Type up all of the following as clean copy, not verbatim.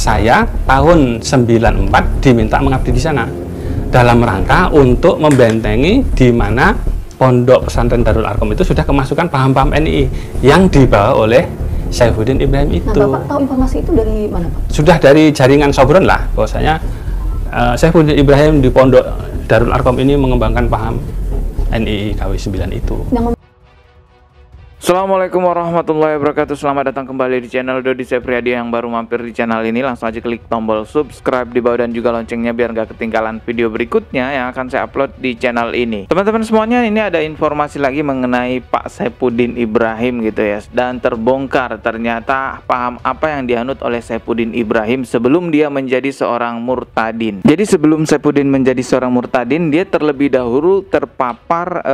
saya tahun 94 diminta mengabdi di sana dalam rangka untuk membentengi di mana Pondok Pesantren Darul Arkom itu sudah kemasukan paham-paham NII yang dibawa oleh Saifuddin Ibrahim itu. Nah, Bapak tahu informasi itu dari mana, Pak? Sudah dari jaringan Sobron lah, bahwasanya Saifuddin Ibrahim di Pondok Darul Arkom ini mengembangkan paham NII KW 9 itu. Assalamualaikum warahmatullahi wabarakatuh. Selamat datang kembali di channel Dodi Sepriadi. Yang baru mampir di channel ini langsung aja klik tombol subscribe di bawah dan juga loncengnya biar gak ketinggalan video berikutnya yang akan saya upload di channel ini. Teman-teman semuanya, ini ada informasi lagi mengenai Pak Saifuddin Ibrahim gitu ya. Dan terbongkar ternyata paham apa yang dianut oleh Saifuddin Ibrahim sebelum dia menjadi seorang murtadin. Jadi sebelum Saifuddin menjadi seorang murtadin, dia terlebih dahulu terpapar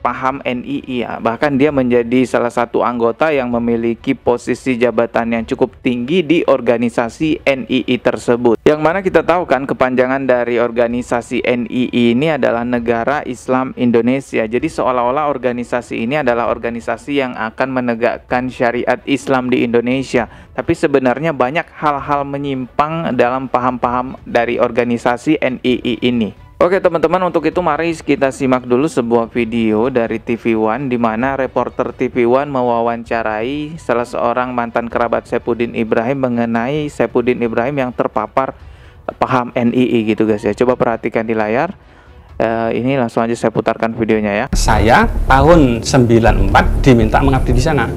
paham NII ya. Bahkan dia menjadi salah satu anggota yang memiliki posisi jabatan yang cukup tinggi di organisasi NII tersebut. Yang mana kita tahu kan kepanjangan dari organisasi NII ini adalah Negara Islam Indonesia. Jadi seolah-olah organisasi ini adalah organisasi yang akan menegakkan syariat Islam di Indonesia. Tapi sebenarnya banyak hal-hal menyimpang dalam paham-paham dari organisasi NII ini. Oke teman-teman, untuk itu mari kita simak dulu sebuah video dari TV One di mana reporter TV One mewawancarai salah seorang mantan kerabat Saifuddin Ibrahim mengenai Saifuddin Ibrahim yang terpapar paham NII gitu guys ya. Coba perhatikan di layar. Ini langsung aja saya putarkan videonya ya. Saya tahun 94 diminta mengabdi di sana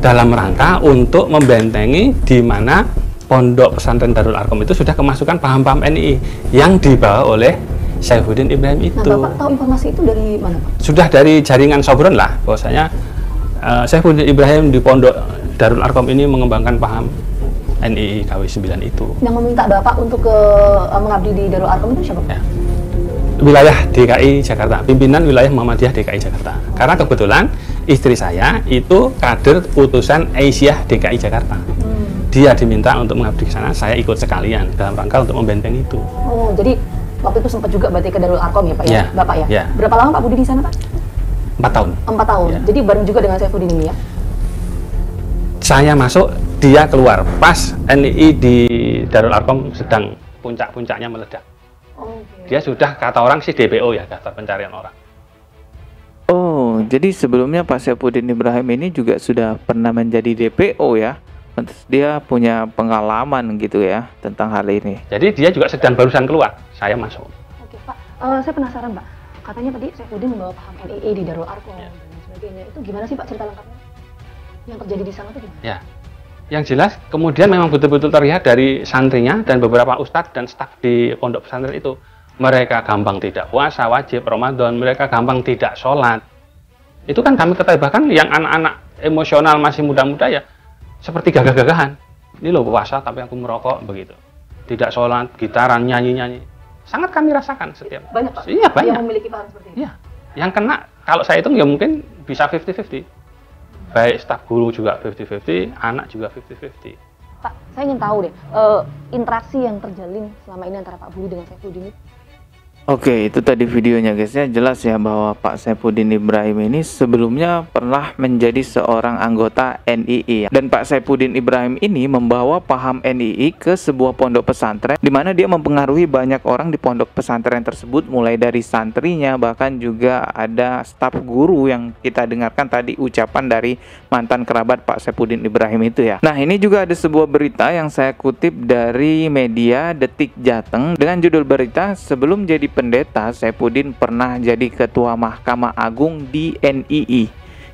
dalam rangka untuk membentengi di mana Pondok Pesantren Darul Arkom itu sudah kemasukan paham-paham NII yang dibawa oleh Saifuddin Ibrahim itu. Nah, Bapak tahu informasi itu dari mana, Pak? Sudah dari jaringan Sobron lah, bahwasanya Saifuddin Ibrahim di Pondok Darul Arkom ini mengembangkan paham NII KW 9 itu. Yang meminta Bapak untuk mengabdi di Darul Arkom itu siapa, Pak? Ya. Wilayah DKI Jakarta, pimpinan wilayah Muhammadiyah DKI Jakarta. Karena kebetulan istri saya itu kader utusan Aisyah DKI Jakarta. Dia diminta untuk mengabdi ke sana, saya ikut sekalian dalam rangka untuk membentengi itu. Oh, jadi waktu itu sempat juga berarti ke Darul Arkom ya Pak ya, Bapak ya? Ya. Berapa lama Pak Budi di sana Pak? 4 tahun. 4 tahun. Ya. Jadi bareng juga dengan Saifuddin ini ya? Saya masuk, dia keluar. Pas NII di Darul Arkom sedang puncak-puncaknya meledak. Okay. Dia sudah, kata orang sih DPO ya, daftar pencarian orang. Oh, jadi sebelumnya Pak Saifuddin Ibrahim ini juga sudah pernah menjadi DPO ya? Dia punya pengalaman gitu ya tentang hal ini. Jadi dia juga sedang barusan keluar, saya masuk. Oke Pak, saya penasaran Pak. Katanya tadi Saifuddin membawa paham NII di Darul Arkom dan sebagainya. Itu gimana sih Pak cerita lengkapnya? Yang terjadi di sana itu gimana? Ya, yang jelas kemudian memang betul-betul terlihat dari santrinya dan beberapa ustadz dan staf di pondok pesantren itu. Mereka gampang tidak puasa wajib Ramadan, mereka gampang tidak sholat. Itu kan kami ketahui, bahkan yang anak-anak emosional masih muda-muda ya seperti gagah-gagahan. Ini loh puasa tapi aku merokok begitu. Tidak sholat, gitaran, nyanyi-nyanyi. Sangat kami rasakan setiap. Banyak Pak? Iya banyak. Yang memiliki paham seperti ini? Iya. Yang kena, kalau saya hitung ya mungkin bisa 50-50. Baik staf guru juga 50-50, anak juga 50-50. Pak, saya ingin tahu deh, interaksi yang terjalin selama ini antara Pak Budi dengan Saifuddin ini. Oke, itu tadi videonya guys ya. Jelas ya bahwa Pak Saifuddin Ibrahim ini sebelumnya pernah menjadi seorang anggota NII. Dan Pak Saifuddin Ibrahim ini membawa paham NII ke sebuah pondok pesantren di mana dia mempengaruhi banyak orang di pondok pesantren tersebut, mulai dari santrinya, bahkan juga ada staf guru yang kita dengarkan tadi ucapan dari mantan kerabat Pak Saifuddin Ibrahim itu ya. Nah, ini juga ada sebuah berita yang saya kutip dari media Detik Jateng dengan judul berita, sebelum jadi pendeta, Saifuddin pernah jadi ketua Mahkamah Agung di NII.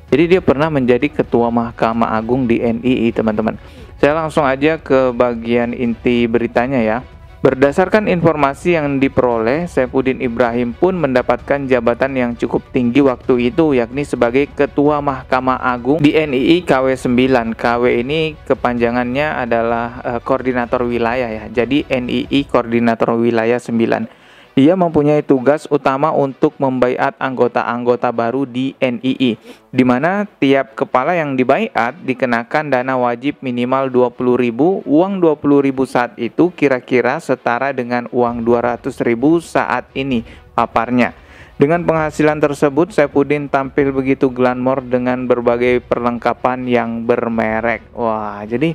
Jadi dia pernah menjadi ketua Mahkamah Agung di NII, teman-teman. Saya langsung aja ke bagian inti beritanya ya. Berdasarkan informasi yang diperoleh, Saifuddin Ibrahim pun mendapatkan jabatan yang cukup tinggi waktu itu, yakni sebagai Ketua Mahkamah Agung di NII KW 9. KW ini kepanjangannya adalah Koordinator Wilayah ya. Jadi NII Koordinator Wilayah 9. Dia mempunyai tugas utama untuk membaiat anggota-anggota baru di NII, di mana tiap kepala yang dibaiat dikenakan dana wajib minimal 20.000. Uang 20.000 saat itu kira-kira setara dengan uang 200.000 saat ini paparnya. Dengan penghasilan tersebut, Saifuddin tampil begitu glamor dengan berbagai perlengkapan yang bermerek. Wah, jadi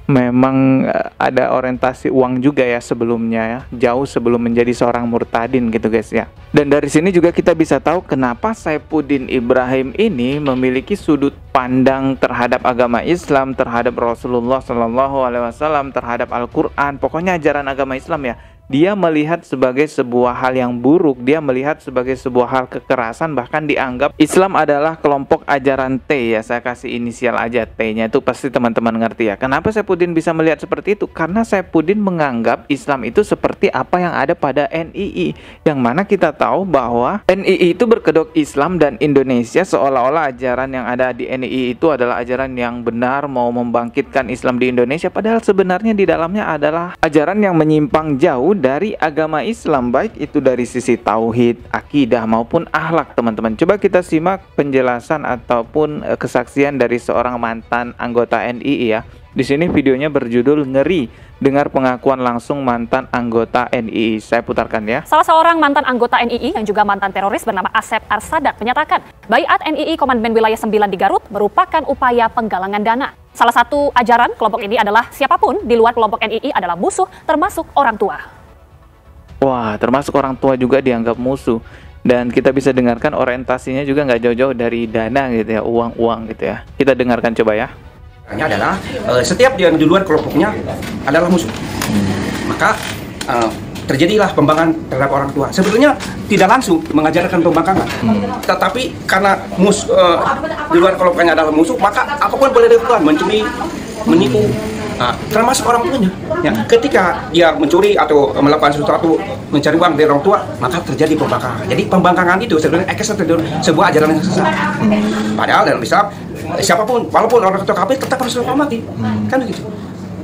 memang ada orientasi uang juga ya sebelumnya ya, jauh sebelum menjadi seorang murtadin gitu guys ya. Dan dari sini juga kita bisa tahu kenapa Saifuddin Ibrahim ini memiliki sudut pandang terhadap agama Islam, terhadap Rasulullah Shallallahu Alaihi Wasallam, terhadap Al-Quran, pokoknya ajaran agama Islam ya. Dia melihat sebagai sebuah hal yang buruk, dia melihat sebagai sebuah hal kekerasan, bahkan dianggap Islam adalah kelompok ajaran T ya, saya kasih inisial aja T-nya, itu pasti teman-teman ngerti ya. Kenapa Saifuddin bisa melihat seperti itu? Karena Saifuddin menganggap Islam itu seperti apa yang ada pada NII, yang mana kita tahu bahwa NII itu berkedok Islam dan Indonesia seolah-olah ajaran yang ada di NII itu adalah ajaran yang benar, mau membangkitkan Islam di Indonesia, padahal sebenarnya di dalamnya adalah ajaran yang menyimpang jauh dari agama Islam, baik itu dari sisi tauhid, akidah maupun akhlak teman-teman. Coba kita simak penjelasan ataupun kesaksian dari seorang mantan anggota NII ya. Di sini videonya berjudul Ngeri, dengar pengakuan langsung mantan anggota NII. Saya putarkan ya. Salah seorang mantan anggota NII yang juga mantan teroris bernama Asep Arsadat menyatakan, Baiat NII Komandan Wilayah 9 di Garut merupakan upaya penggalangan dana. Salah satu ajaran kelompok ini adalah siapapun di luar kelompok NII adalah musuh, termasuk orang tua. Wah, termasuk orang tua juga dianggap musuh. Dan kita bisa dengarkan orientasinya juga nggak jauh-jauh dari dana gitu ya, uang-uang gitu ya. Kita dengarkan coba ya. Adalah setiap yang di luar kelompoknya adalah musuh. Maka terjadilah pembangkangan terhadap orang tua. Sebetulnya tidak langsung mengajarkan pembangkangan, tetapi karena di luar kelompoknya adalah musuh, maka apapun boleh dilakukan, mencuri, menipu. Termasuk orang tuanya. Ya, ketika dia mencuri atau melakukan sesuatu mencari uang dari orang tua, maka terjadi pembangkangan. Jadi pembangkangan itu sebenarnya sebuah ajaran yang sesat. Padahal dalam Islam siapapun, walaupun orang tua kafir, tetap harus dihukum mati. Kan begitu.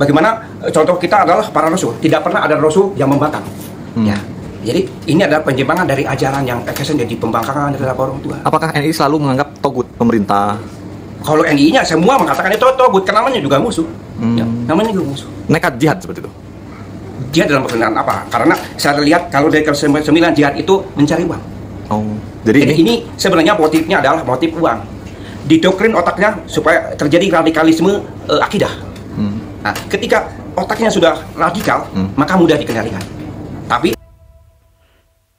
Bagaimana contoh kita adalah para rasul. Tidak pernah ada rasul yang membangkang. Ya. Jadi ini adalah penyimpangan dari ajaran yang jadi pembangkangan terhadap orang tua. Apakah NII selalu menganggap togut pemerintah? Kalau NII-nya semua mengatakan itu togut, karena namanya juga musuh. Ya, namanya juga musuh. Nekat jihad seperti itu. Jihad dalam pengertian apa? Karena saya lihat kalau dari 9 jihad itu mencari uang. Oh, jadi ini sebenarnya motifnya adalah motif uang. Didoktrin otaknya supaya terjadi radikalisme akidah. Nah, ketika otaknya sudah radikal, maka mudah dikendalikan. Tapi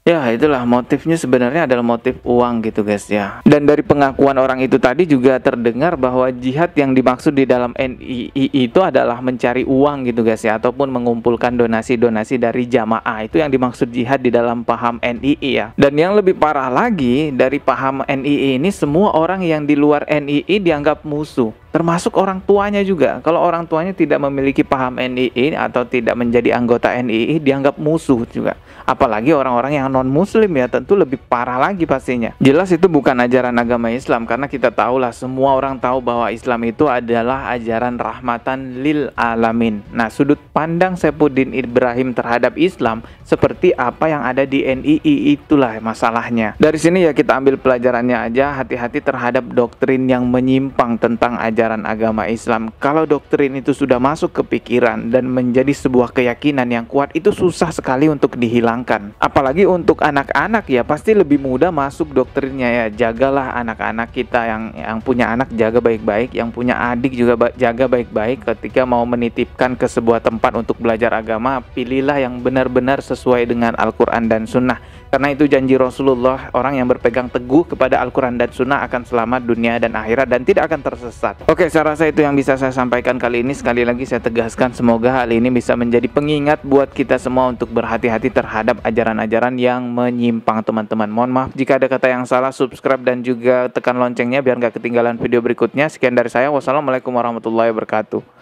ya, itulah motifnya sebenarnya adalah motif uang gitu guys ya. Dan dari pengakuan orang itu tadi juga terdengar bahwa jihad yang dimaksud di dalam NII itu adalah mencari uang gitu guys ya, ataupun mengumpulkan donasi-donasi dari jamaah. Itu yang dimaksud jihad di dalam paham NII ya. Dan yang lebih parah lagi, dari paham NII ini semua orang yang di luar NII dianggap musuh, termasuk orang tuanya juga. Kalau orang tuanya tidak memiliki paham NII atau tidak menjadi anggota NII, dianggap musuh juga. Apalagi orang-orang yang non-muslim ya, tentu lebih parah lagi pastinya. Jelas itu bukan ajaran agama Islam, karena kita tahulah, semua orang tahu bahwa Islam itu adalah ajaran rahmatan lil alamin. Nah, sudut pandang Saifuddin Ibrahim terhadap Islam seperti apa yang ada di NII, itulah masalahnya. Dari sini ya kita ambil pelajarannya aja, hati-hati terhadap doktrin yang menyimpang tentang ajaran agama Islam. Kalau doktrin itu sudah masuk ke pikiran dan menjadi sebuah keyakinan yang kuat, itu susah sekali untuk dihilangkan. Apalagi untuk anak-anak ya, pasti lebih mudah masuk doktrinnya ya. Jagalah anak-anak kita, yang punya anak jaga baik-baik, yang punya adik juga jaga baik-baik. Ketika mau menitipkan ke sebuah tempat untuk belajar agama, pilihlah yang benar-benar sesuai dengan Al-Quran dan Sunnah. Karena itu janji Rasulullah, orang yang berpegang teguh kepada Al-Quran dan Sunnah akan selamat dunia dan akhirat dan tidak akan tersesat. Oke, saya rasa itu yang bisa saya sampaikan kali ini. Sekali lagi saya tegaskan, semoga hal ini bisa menjadi pengingat buat kita semua untuk berhati-hati terhadap ajaran-ajaran yang menyimpang teman-teman. Mohon maaf jika ada kata yang salah, subscribe dan juga tekan loncengnya biar nggak ketinggalan video berikutnya. Sekian dari saya, wassalamualaikum warahmatullahi wabarakatuh.